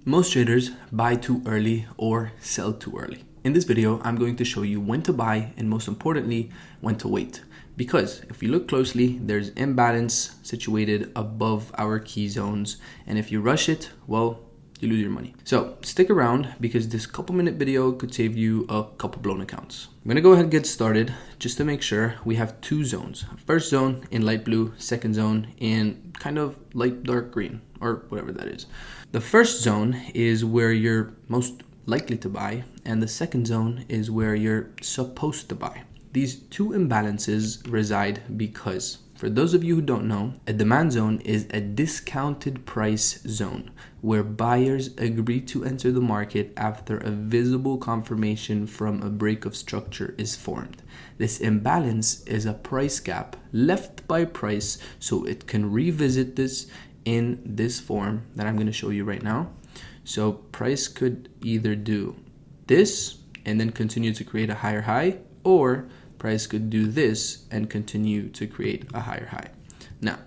Most traders buy too early or sell too early. In this video, I'm going to show you when to buy and most importantly, when to wait. Because if you look closely, there's imbalance situated above our key zones. And if you rush it, well, you lose your money. So stick around because this couple-minute video could save you a couple blown accounts. I'm gonna go ahead and get started just to make sure. We have two zones. First zone in light blue, second zone in kind of light dark green or whatever that is. The first zone is where you're most likely to buy, and the second zone is where you're supposed to buy. These two imbalances reside because, for those of you who don't know, a demand zone is a discounted price zone where buyers agree to enter the market after a visible confirmation from a break of structure is formed. This imbalance is a price gap left by price so it can revisit this in this form that I'm going to show you right now. So price could either do this and then continue to create a higher high, or price could do this and continue to create a higher high. Now,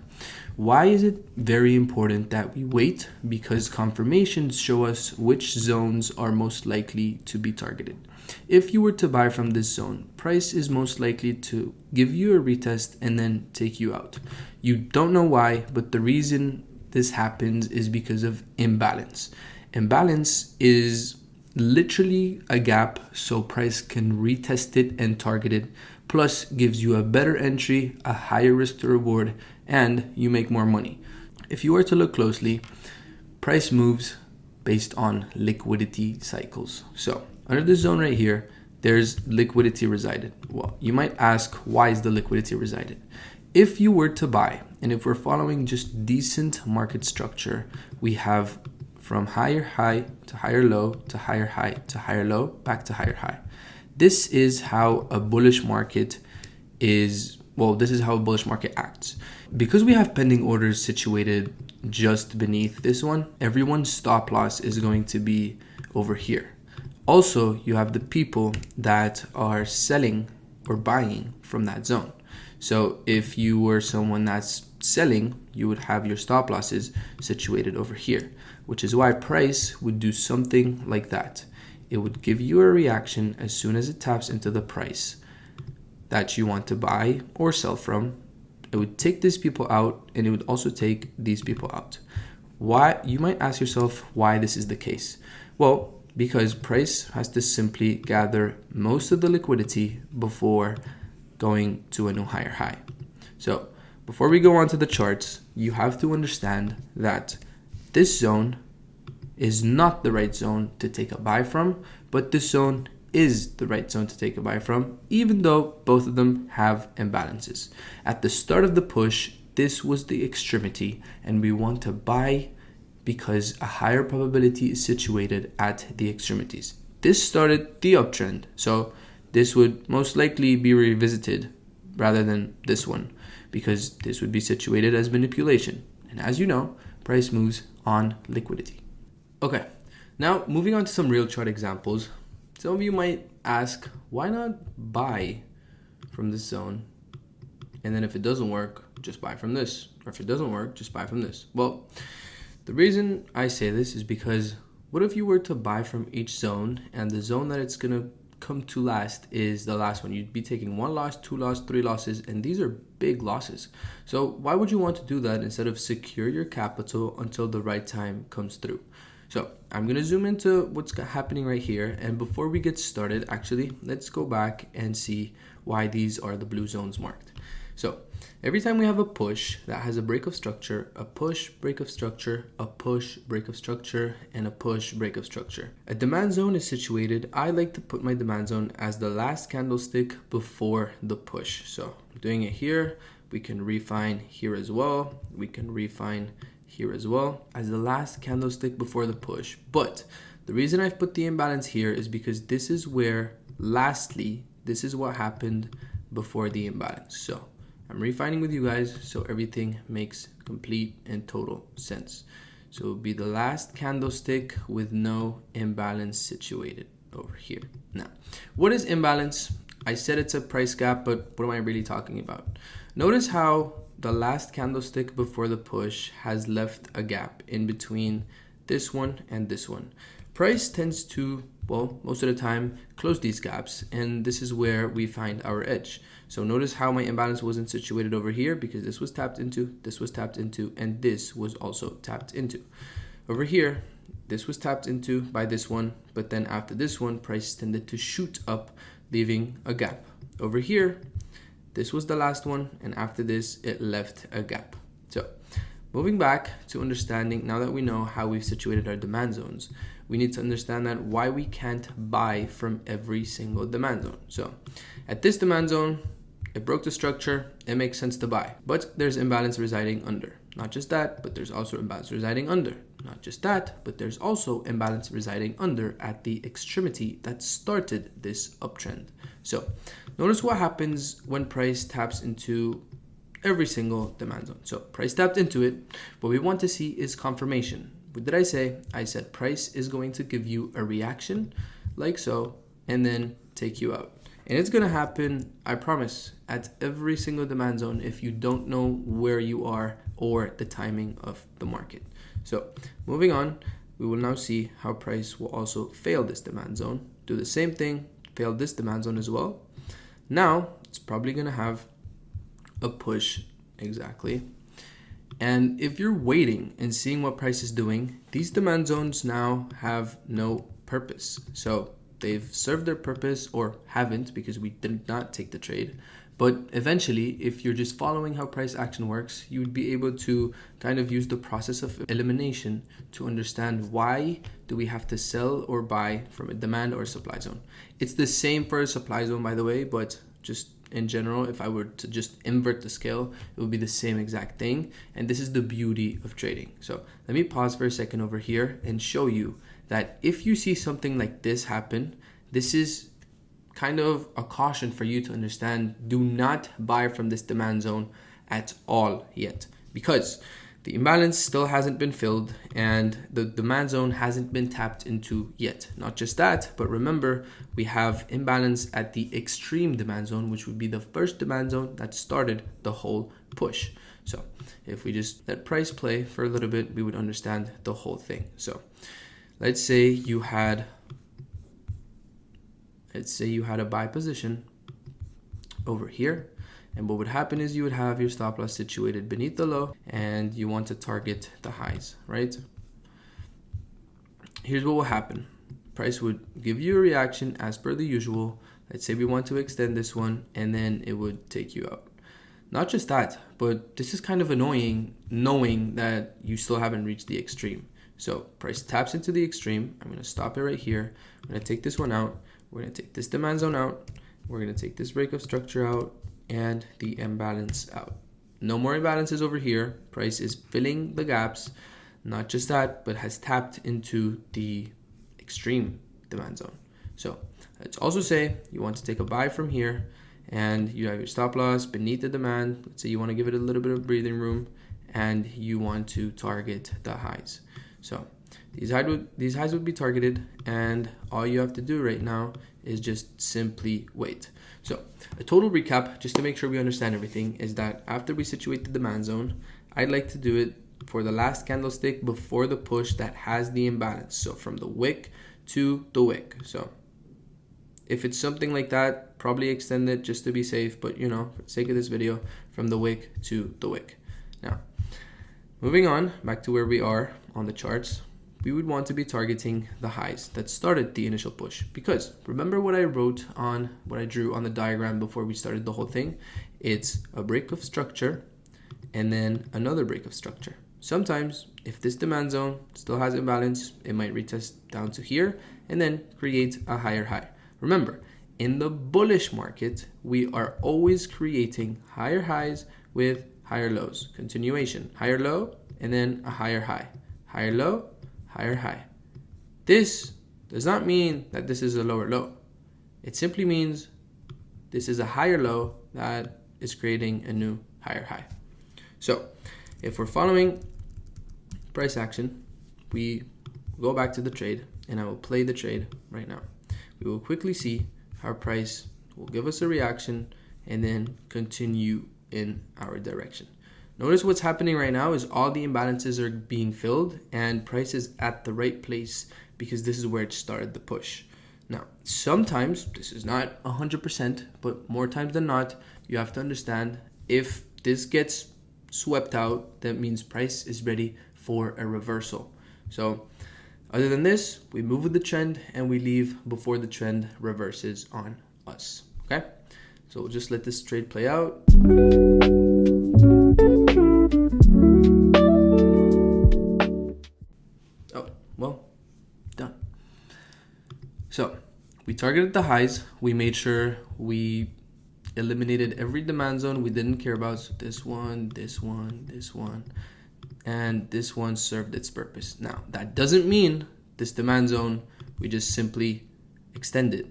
why is it very important that we wait? Because confirmations show us which zones are most likely to be targeted. If you were to buy from this zone, price is most likely to give you a retest and then take you out. You don't know why, but the reason this happens is because of imbalance. Imbalance is literally a gap so price can retest it and target it, plus gives you a better entry, a higher risk to reward, and you make more money. If you were to look closely, price moves based on liquidity cycles. So under this zone right here, there's liquidity resided. Well, you might ask, why is the liquidity resided? If you were to buy, and if we're following just decent market structure, we have from higher high to higher low to higher high to higher low, back to higher high. This is how a bullish market is, well, this is how a bullish market acts. Because we have pending orders situated just beneath this one, everyone's stop loss is going to be over here. Also, you have the people that are selling or buying from that zone. So if you were someone that's selling, you would have your stop losses situated over here, which is why price would do something like that. It would give you a reaction as soon as it taps into the price that you want to buy or sell from. It would take these people out, and it would also take these people out. Why? You might ask yourself why this is the case. Well, because price has to simply gather most of the liquidity before going to a new higher high. So before we go on to the charts, you have to understand that this zone is not the right zone to take a buy from, but this zone is the right zone to take a buy from, even though both of them have imbalances. At the start of the push, this was the extremity, and we want to buy because a higher probability is situated at the extremities. This started the uptrend, so this would most likely be revisited rather than this one, because this would be situated as manipulation. And as you know, price moves on liquidity. Okay, now moving on to some real chart examples. Some of you might ask, why not buy from this zone? And then if it doesn't work, just buy from this. Or if it doesn't work, just buy from this. Well, the reason I say this is because what if you were to buy from each zone, and the zone that it's going to come to last is the last one? You'd be taking one loss, two losses, three losses, and these are big losses. So why would you want to do that instead of secure your capital until the right time comes through? So I'm going to zoom into what's happening right here. And before we get started, actually, let's go back and see why these are the blue zones marked. So every time we have a push that has a break of structure, a push, break of structure, a push, break of structure, and a push, break of structure, a demand zone is situated. I like to put my demand zone as the last candlestick before the push. So I'm doing it here. We can refine here as well. We can refine here as well as the last candlestick before the push. But the reason I've put the imbalance here is because this is where, lastly, this is what happened before the imbalance. So I'm refining with you guys so everything makes complete and total sense. So it will be the last candlestick with no imbalance situated over here. Now, what is imbalance? I said it's a price gap, but what am I really talking about? Notice how the last candlestick before the push has left a gap in between this one, and this one. Price tends to, well, most of the time, close these gaps, and this is where we find our edge. So notice how my imbalance wasn't situated over here because this was tapped into, this was tapped into, and this was also tapped into. Over here, this was tapped into by this one, but then after this one, price tended to shoot up, leaving a gap. Over here, this was the last one, and after this, it left a gap. So moving back to understanding, now that we know how we've situated our demand zones, we need to understand that why we can't buy from every single demand zone. So at this demand zone, it broke the structure, it makes sense to buy, but there's imbalance residing under. Not just that, but there's also imbalance residing under. Not just that, but there's also imbalance residing under at the extremity that started this uptrend. So notice what happens when price taps into every single demand zone. So price tapped into it. What we want to see is confirmation. What did I say? I said price is going to give you a reaction like so, and then take you out. And it's going to happen, I promise, at every single demand zone if you don't know where you are or the timing of the market. So moving on, we will now see how price will also fail this demand zone. Do the same thing, fail this demand zone as well. Now, it's probably going to have a push exactly. And if you're waiting and seeing what price is doing, these demand zones now have no purpose. So they've served their purpose or haven't because we did not take the trade. But eventually, if you're just following how price action works, you would be able to kind of use the process of elimination to understand why do we have to sell or buy from a demand or supply zone. It's the same for a supply zone, by the way, but just in general, if I were to just invert the scale, it would be the same exact thing. And this is the beauty of trading. So let me pause for a second over here and show you that if you see something like this happen, this is kind of a caution for you to understand. Do not buy from this demand zone at all yet, because the imbalance still hasn't been filled and the demand zone hasn't been tapped into yet. Not just that, but remember, we have imbalance at the extreme demand zone, which would be the first demand zone that started the whole push. So if we just let price play for a little bit, we would understand the whole thing. So let's say you had a buy position over here. And what would happen is you would have your stop loss situated beneath the low and you want to target the highs, right? Here's what will happen. Price would give you a reaction as per the usual. Let's say we want to extend this one and then it would take you out. Not just that, but this is kind of annoying knowing that you still haven't reached the extreme. So price taps into the extreme. I'm going to stop it right here. I'm going to take this one out. We're going to take this demand zone out. We're going to take this break of structure out and the imbalance out. No more imbalances over here. Price is filling the gaps. Not just that, but has tapped into the extreme demand zone. So let's also say you want to take a buy from here and you have your stop loss beneath the demand. Let's say you want to give it a little bit of breathing room and you want to target the highs. So these highs would be targeted, and all you have to do right now is just simply wait. So a total recap, just to make sure we understand everything, is that after we situate the demand zone, I'd like to do it for the last candlestick before the push that has the imbalance. So from the wick to the wick. So if it's something like that, probably extend it just to be safe, but for the sake of this video, from the wick to the wick. Now, moving on back to where we are on the charts, we would want to be targeting the highs that started the initial push, because remember what I drew on the diagram before we started the whole thing. It's a break of structure and then another break of structure. Sometimes if this demand zone still has imbalance, it might retest down to here and then create a higher high. Remember, in the bullish market, we are always creating higher highs with higher lows. Continuation, higher low and then a higher high. Higher low, higher high. This does not mean that this is a lower low. It simply means this is a higher low that is creating a new higher high. So if we're following price action, we go back to the trade and I will play the trade right now. We will quickly see how price will give us a reaction and then continue in our direction. Notice what's happening right now is all the imbalances are being filled and price is at the right place because this is where it started the push. Now, sometimes, this is not 100%, but more times than not, you have to understand if this gets swept out, that means price is ready for a reversal. So other than this, we move with the trend and we leave before the trend reverses on us, okay? So we'll just let this trade play out. Oh, well, done. So we targeted the highs. We made sure we eliminated every demand zone we didn't care about. So this one, this one, this one, and this one served its purpose. Now, that doesn't mean this demand zone, we just simply extend it.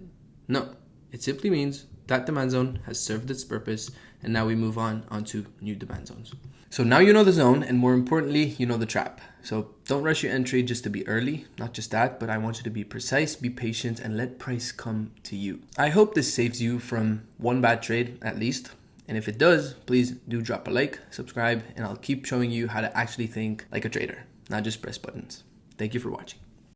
No, it simply means that demand zone has served its purpose, and now we move on onto new demand zones. So now you know the zone, and more importantly, you know the trap. So don't rush your entry just to be early. Not just that, but I want you to be precise, be patient, and let price come to you. I hope this saves you from one bad trade at least. And if it does, please do drop a like, subscribe, and I'll keep showing you how to actually think like a trader, not just press buttons. Thank you for watching.